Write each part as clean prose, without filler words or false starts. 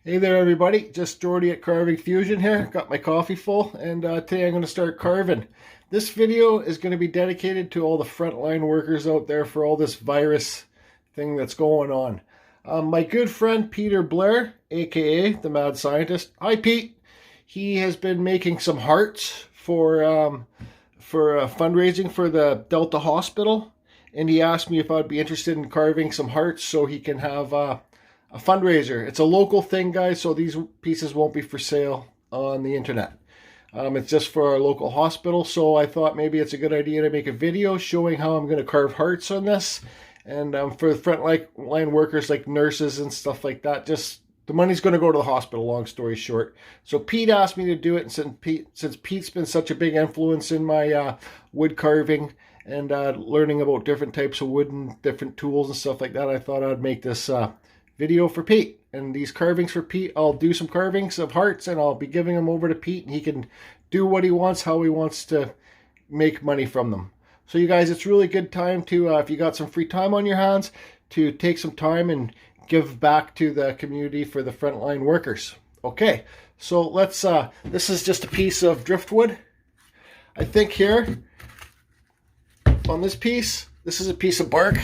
Hey there everybody, just Jordy at Carving Fusion here. Got my coffee full and today I'm going to start carving. This video is going to be dedicated to all the frontline workers out there for all this virus thing that's going on. My good friend Peter Blair, aka the Mad Scientist. Hi Pete. He has been making some hearts for fundraising for the Delta Hospital, and he asked me if I'd be interested in carving some hearts so he can have a fundraiser. It's a local thing, guys, so these pieces won't be for sale on the internet. It's just for our local hospital, so I thought maybe it's a good idea to make a video showing how I'm going to carve hearts on this. And for the front line workers like nurses and stuff like that, just the money's going to go to the hospital, long story short. So Pete asked me to do it, and since Pete's been such a big influence in my wood carving and learning about different types of wood and different tools and stuff like that, I thought I'd make this video for Pete. And these carvings for Pete, I'll do some carvings of hearts and I'll be giving them over to Pete, and he can do what he wants, how he wants to make money from them. So you guys, it's really good time to, if you got some free time on your hands, to take some time and give back to the community for the frontline workers. Okay, so let's, this is just a piece of driftwood. I think here, on this piece, this is a piece of bark.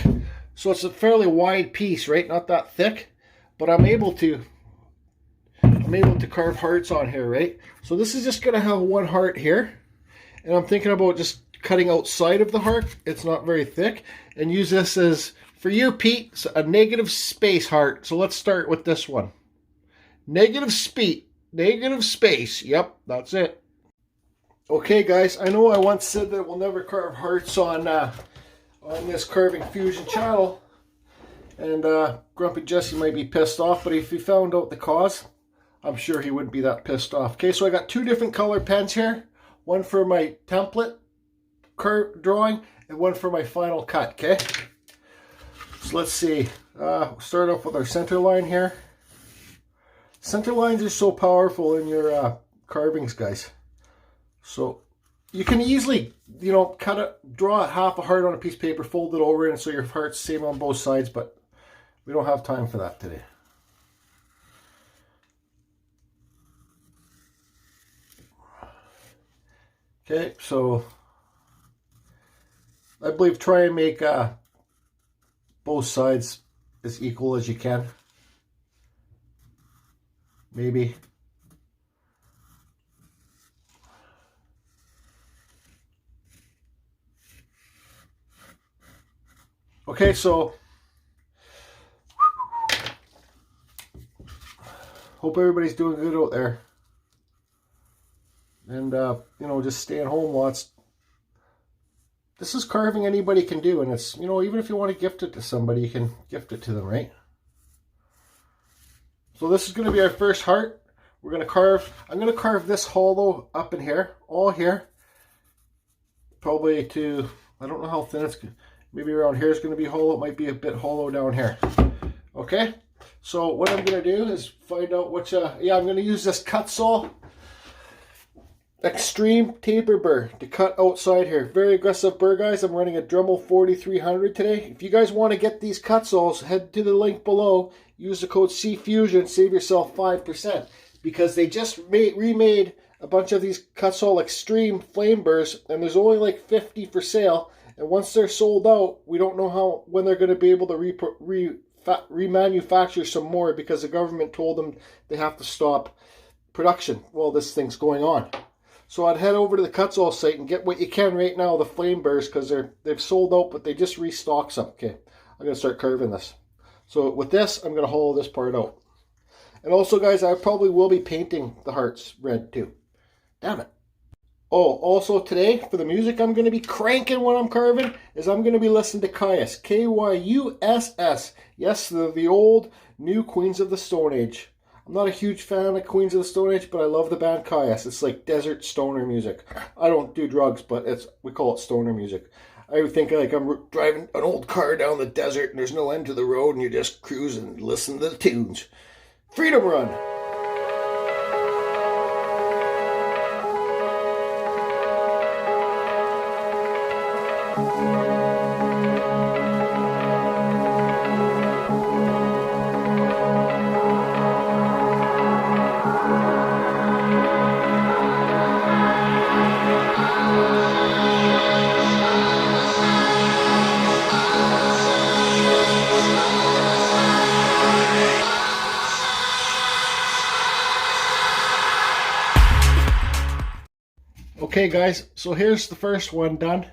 So it's a fairly wide piece, right? Not that thick, but I'm able to carve hearts on here, right? So this is just gonna have one heart here, and I'm thinking about just cutting outside of the heart. It's not very thick, and use this as, for you, Pete, a negative space heart. So let's start with this one. Negative space. Yep, that's it. Okay, guys, I know I once said that we'll never carve hearts on this Carving Fusion channel, and Grumpy Jesse might be pissed off, but if he found out the cause, I'm sure he wouldn't be that pissed off. Okay, so I got two different color pens here, one for my template drawing and one for my final cut. Okay, so let's see, start off with our center line here. Center lines are so powerful in your carvings, guys. So you can easily, you know, cut it, draw half a heart on a piece of paper, fold it over, and so your heart's the same on both sides, but we don't have time for that today. Okay, so I believe try and make both sides as equal as you can. Maybe. Okay, so hope everybody's doing good out there, and you know, just staying home lots. This is carving anybody can do, and it's, you know, even if you want to gift it to somebody, you can gift it to them, right? So this is going to be our first heart. We're going to carve, I'm going to carve this hollow up in here, all here, probably to, I don't know how thin it's, maybe around here is going to be hollow. It might be a bit hollow down here. Okay, so what I'm going to do is find out which, yeah, I'm going to use this Kutzall Extreme Taper Burr to cut outside here. Very aggressive burr, guys. I'm running a Dremel 4300 today. If you guys want to get these Kutzalls, head to the link below. Use the code CFUSION, save yourself 5%, because they just remade a bunch of these Kutzall Extreme flame burrs, and there's only like 50 for sale. And once they're sold out, we don't know when they're going to be able to remanufacture some more, because the government told them they have to stop production while this thing's going on. So I'd head over to the Kutzall site and get what you can right now, the flame burrs, because they've sold out, but they just restock some. Okay, I'm going to start carving this. So with this, I'm going to hollow this part out. And also, guys, I probably will be painting the hearts red too. Damn it. Oh, also today, for the music I'm going to be cranking when I'm carving, is I'm going to be listening to Kyuss. K-Y-U-S-S. Yes, the old, new Queens of the Stone Age. I'm not a huge fan of Queens of the Stone Age, but I love the band Kyuss. It's like desert stoner music. I don't do drugs, but we call it stoner music. I think like I'm driving an old car down the desert and there's no end to the road and you're just cruising and listening to the tunes. Freedom Run! Okay guys, so here's the first one done.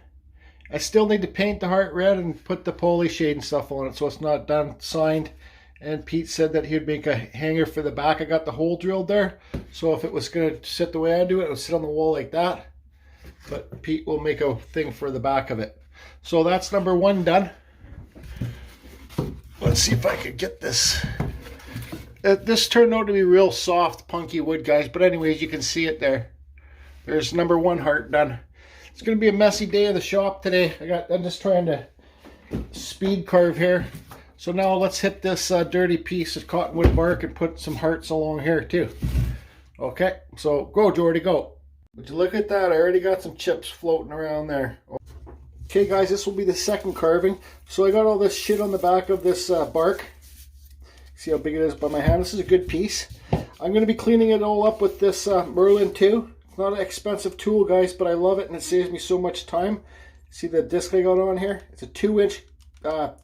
I still need to paint the heart red and put the poly shade and stuff on it so it's not done, signed. And Pete said that he'd make a hanger for the back. I got the hole drilled there, so if it was going to sit the way I do it, it would sit on the wall like that. But Pete will make a thing for the back of it. So that's number one done. Let's see if I could get this. This turned out to be real soft, punky wood, guys. But anyways, you can see it there. There's number one heart done. It's going to be a messy day of the shop today. I'm just trying to speed carve here. So now let's hit this dirty piece of cottonwood bark and put some hearts along here too. Okay, so go Jordy, go. Would you look at that? I already got some chips floating around there. Okay guys, this will be the second carving. So I got all this shit on the back of this bark. See how big it is by my hand? This is a good piece. I'm going to be cleaning it all up with this Merlin 2. It's not an expensive tool guys, but I love it and it saves me so much time. See the disc I got on here? It's a 2-inch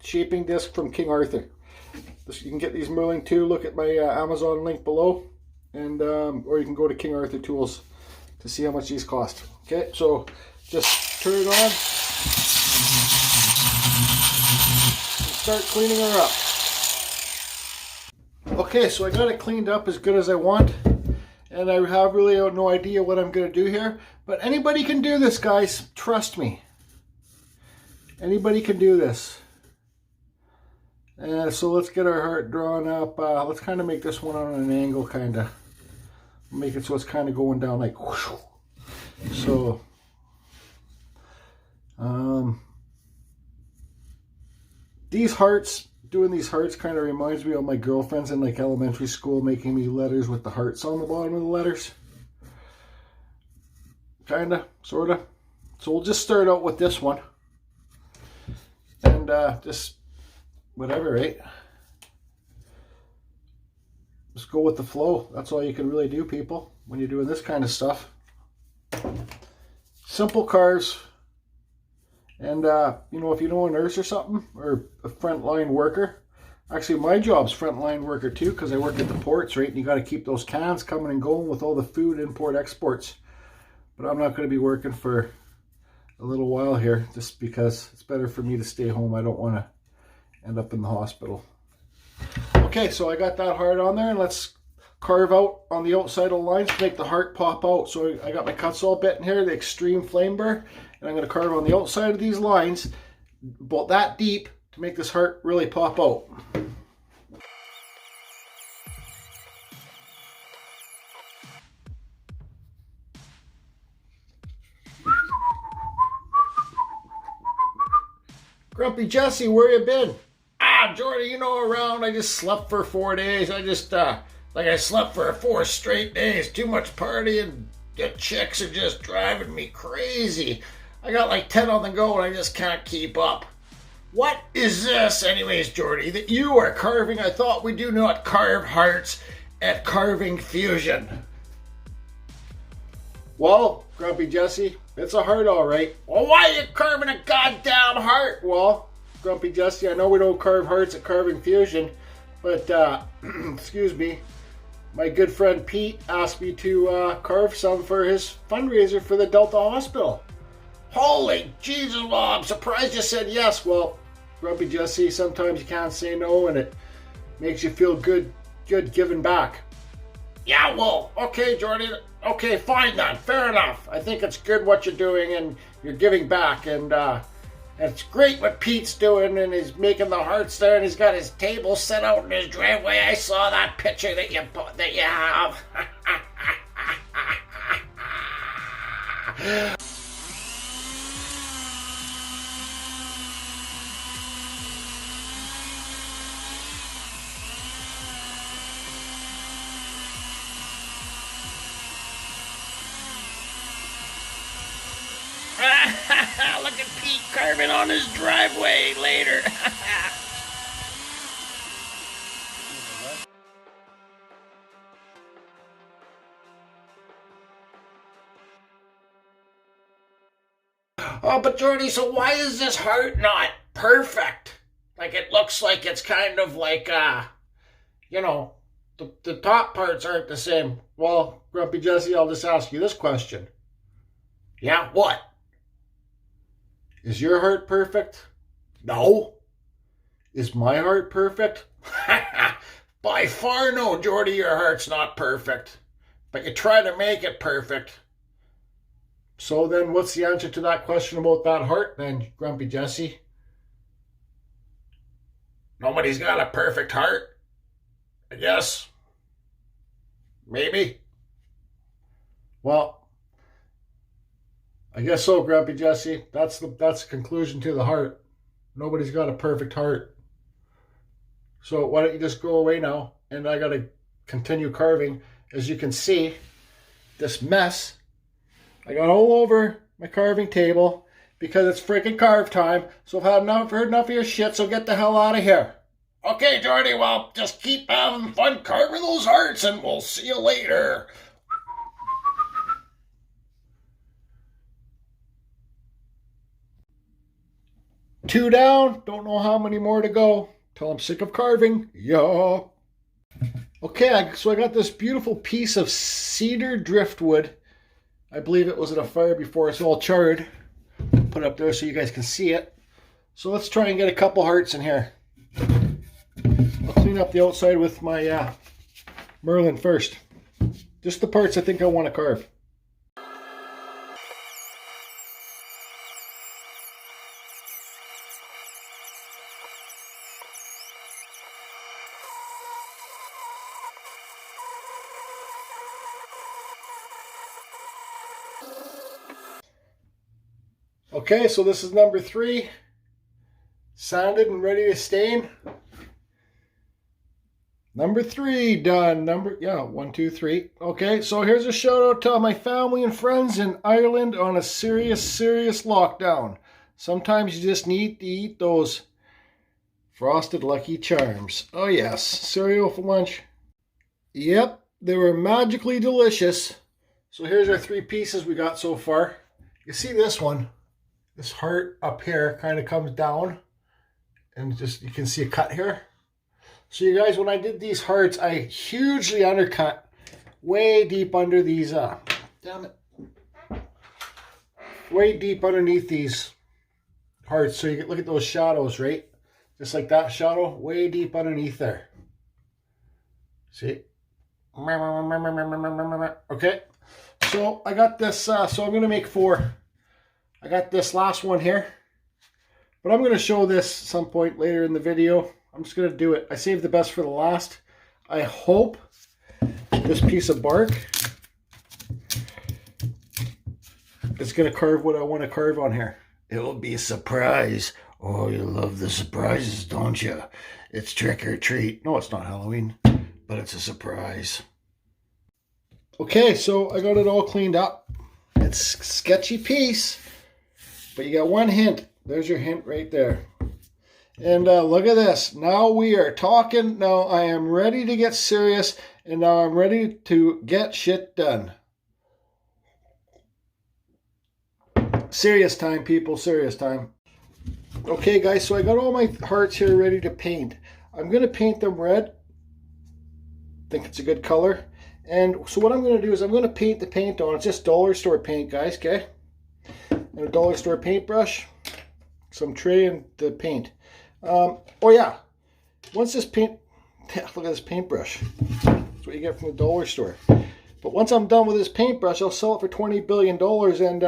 shaping disc from King Arthur. You can get these Merlin 2. Look at my Amazon link below, and or you can go to King Arthur Tools to see how much these cost. Okay, so just turn it on and start cleaning her up. Okay, so I got it cleaned up as good as I want, and I have really no idea what I'm going to do here, but anybody can do this guys, trust me. Anybody can do this. So let's get our heart drawn up. Let's kind of make this one on an angle, kind of. Make it so it's kind of going down like whoosh. So, these hearts, doing these hearts kind of reminds me of my girlfriends in like elementary school making me letters with the hearts on the bottom of the letters. Kind of, sort of. So we'll just start out with this one. And just whatever, right? Just go with the flow. That's all you can really do, people, when you're doing this kind of stuff. Simple carves. And, you know, if you know a nurse or something, or a frontline worker, actually my job's frontline worker too, because I work at the ports, right? And you got to keep those cans coming and going with all the food, import, exports. But I'm not going to be working for a little while here, just because it's better for me to stay home. I don't want to end up in the hospital. Okay, so I got that heart on there, and let's carve out on the outside of the lines to make the heart pop out. So I got my Kutzall bit in here, the extreme flame burr, and I'm going to carve on the outside of these lines about that deep to make this heart really pop out. Grumpy Jesse, where you been? Jordy, you know, around. I just slept for 4 days. I just, I slept for 4 straight days. Too much partying. The chicks are just driving me crazy. I got like 10 on the go and I just can't keep up. What is this, anyways, Jordy, that you are carving? I thought we do not carve hearts at Carving Fusion. Well, Grumpy Jesse, it's a heart, all right. Well, why are you carving a goddamn heart? Well, Grumpy Jesse, I know we don't carve hearts at Carving Fusion, but, excuse me, my good friend Pete asked me to carve some for his fundraiser for the Delta Hospital. Holy Jesus, well, I'm surprised you said yes. Well, Grumpy Jesse, sometimes you can't say no, and it makes you feel good giving back. Yeah, well, okay, Jordy. Okay, fine then. Fair enough. I think it's good what you're doing, and you're giving back, and it's great what Pete's doing, and he's making the hearts there, and he's got his table set out in his driveway. I saw that picture that you have. Look at Pete carving on his driveway later. Oh, but Jordy, so why is this heart not perfect? Like, it looks like it's kind of like, you know, the top parts aren't the same. Well, Grumpy Jesse, I'll just ask you this question. Yeah, what? Is your heart perfect? No. Is my heart perfect? By far no, Jordy, your heart's not perfect. But you try to make it perfect. So then what's the answer to that question about that heart then, Grumpy Jesse? Nobody's got a perfect heart, I guess. Maybe. Well, I guess so, Grumpy Jesse. That's the conclusion to the heart. Nobody's got a perfect heart. So why don't you just go away now, and I gotta continue carving. As you can see, this mess I got all over my carving table because it's freaking carve time. So I've heard enough of your shit, so get the hell out of here. Okay, Jordy, well, just keep having fun carving those hearts, and we'll see you later. Two down, don't know how many more to go till I'm sick of carving. Yeah. Okay, so I got this beautiful piece of cedar driftwood. I believe it was at a fire before it's all charred. Put it up there so you guys can see it. So let's try and get a couple hearts in here. I'll clean up the outside with my Merlin first. Just the parts I think I want to carve. Okay, so this is number 3. Sanded and ready to stain. Number 3 done. 1, 2, 3. Okay, so here's a shout out to all my family and friends in Ireland on a serious lockdown. Sometimes you just need to eat those frosted Lucky Charms. Oh yes, cereal for lunch. Yep, they were magically delicious. So here's our 3 pieces we got so far. You see this one? This heart up here kind of comes down, and just you can see a cut here. So you guys, when I did these hearts, I hugely undercut way deep under these, damn it, way deep underneath these hearts. So you can look at those shadows, right? Just like that shadow, way deep underneath there. See? Okay, so I got this, so I'm going to make 4. I got this last one here, but I'm going to show this some point later in the video. I'm just going to do it. I saved the best for the last. I hope this piece of bark is going to carve what I want to carve on here. It will be a surprise. Oh, you love the surprises, don't you? It's trick or treat. No, it's not Halloween, but it's a surprise. Okay, so I got it all cleaned up. It's a sketchy piece. But you got one hint. There's your hint right there. And look at this. Now we are talking. Now I am ready to get serious. And now I'm ready to get shit done. Serious time, people. Serious time. Okay, guys. So I got all my hearts here ready to paint. I'm going to paint them red. Think it's a good color. And so what I'm going to do is I'm going to paint the paint on. It's just dollar store paint, guys. Okay. And a dollar store paintbrush, some tray, and the paint. Oh yeah, once this paint, look at this paintbrush. That's what you get from the dollar store. But once I'm done with this paintbrush, I'll sell it for $20 billion, and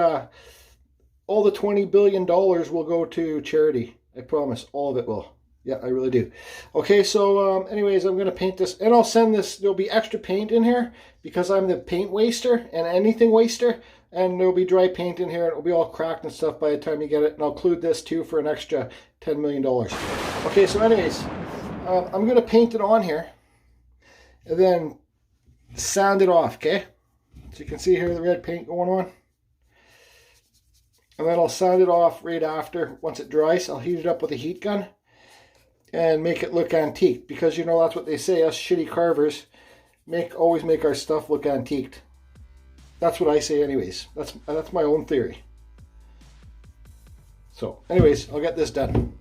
all the $20 billion will go to charity. I promise, all of it will. Yeah, I really do. Okay, so anyways, I'm going to paint this, and I'll send this. There'll be extra paint in here because I'm the paint waster and anything waster. And there'll be dry paint in here. It'll be all cracked and stuff by the time you get it. And I'll include this too for an extra $10 million. Okay, so anyways, I'm going to paint it on here. And then sand it off, okay? So you can see here the red paint going on. And then I'll sand it off right after. Once it dries, I'll heat it up with a heat gun. And make it look antique. Because, you know, that's what they say. Us shitty carvers always make our stuff look antiqued. That's what I say anyways. That's my own theory. So anyways, I'll get this done.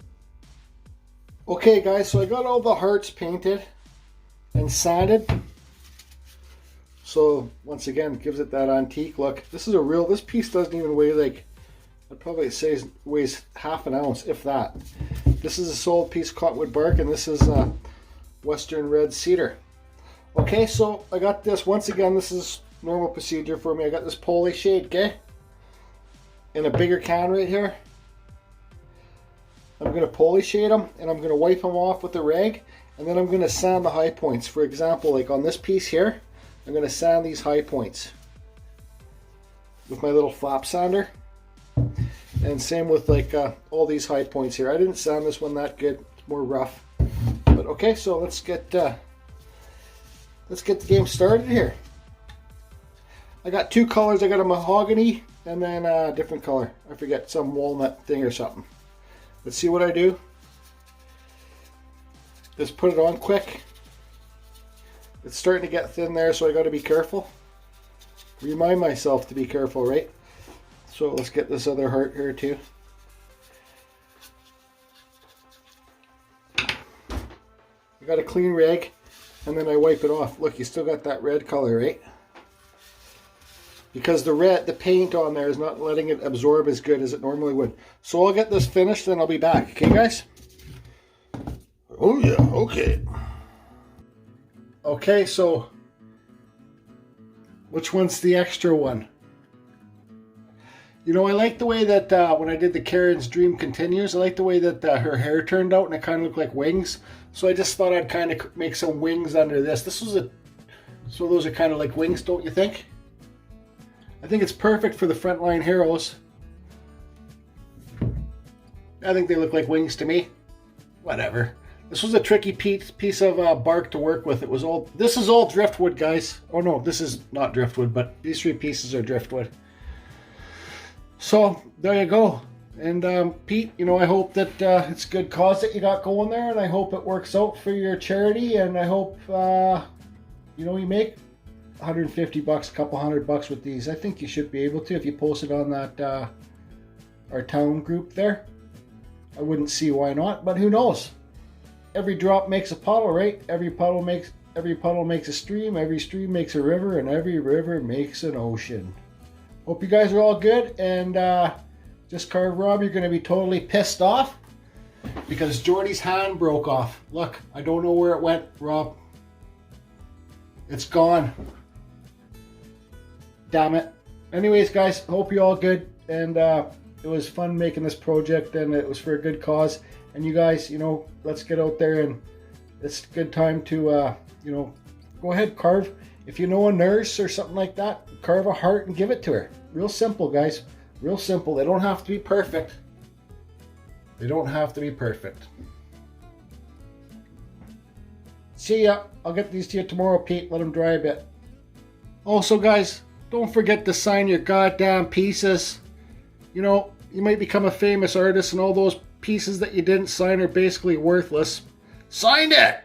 Okay guys, so I got all the hearts painted and sanded. So once again, it gives it that antique look. This is a real, this piece doesn't even weigh like, I'd probably say it weighs half an ounce, if that. This is a solid piece of cottonwood bark, and this is Western red cedar. Okay, so I got this, once again, this is normal procedure for me. I got this poly shade, okay? In a bigger can right here. I'm going to poly shade them, and I'm going to wipe them off with a rag, and then I'm going to sand the high points. For example, like on this piece here, I'm going to sand these high points with my little flap sander. And same with like all these high points here. I didn't sand this one that good, it's more rough. But okay, so let's get the game started here. I got two colors. I got a mahogany and then a different color. I forget, some walnut thing or something. Let's see what I do. Just put it on quick. It's starting to get thin there, so I got to be careful. Remind myself to be careful, right? So let's get this other heart here too. I got a clean rag, and then I wipe it off. Look, you still got that red color, right? Because the paint on there is not letting it absorb as good as it normally would. So I'll get this finished, then I'll be back. Okay, guys? Oh yeah, okay. Okay, so which one's the extra one? You know, I like the way that when I did the Karen's Dream Continues, I like the way that her hair turned out, and it kind of looked like wings. So I just thought I'd kind of make some wings under this. So those are kind of like wings, don't you think? I think it's perfect for the Frontline Heroes. I think they look like wings to me. Whatever. This was a tricky piece of bark to work with. This is all driftwood, guys. Oh no, this is not driftwood, but these three pieces are driftwood. So there you go. And Pete, you know, I hope that it's a good cause that you got going there, and I hope it works out for your charity, and I hope you know, you make 150 bucks, a couple $100 with these. I think you should be able to if you post it on that our town group there. I wouldn't see why not, but who knows? Every drop makes a puddle, right? Every puddle makes a stream, every stream makes a river, and every river makes an ocean. Hope you guys are all good, and just carve Rob, you're going to be totally pissed off because Jordy's hand broke off. Look, I don't know where it went, Rob. It's gone. Damn it. Anyways, guys, hope you're all good, and it was fun making this project, and it was for a good cause. And you guys, you know, let's get out there, and it's a good time to, you know, go ahead, carve. If you know a nurse or something like that, carve a heart and give it to her. Real simple, guys. Real simple. They don't have to be perfect. They don't have to be perfect. See ya. I'll get these to you tomorrow, Pete. Let them dry a bit. Also, guys, don't forget to sign your goddamn pieces. You know, you might become a famous artist, and all those pieces that you didn't sign are basically worthless. Sign it!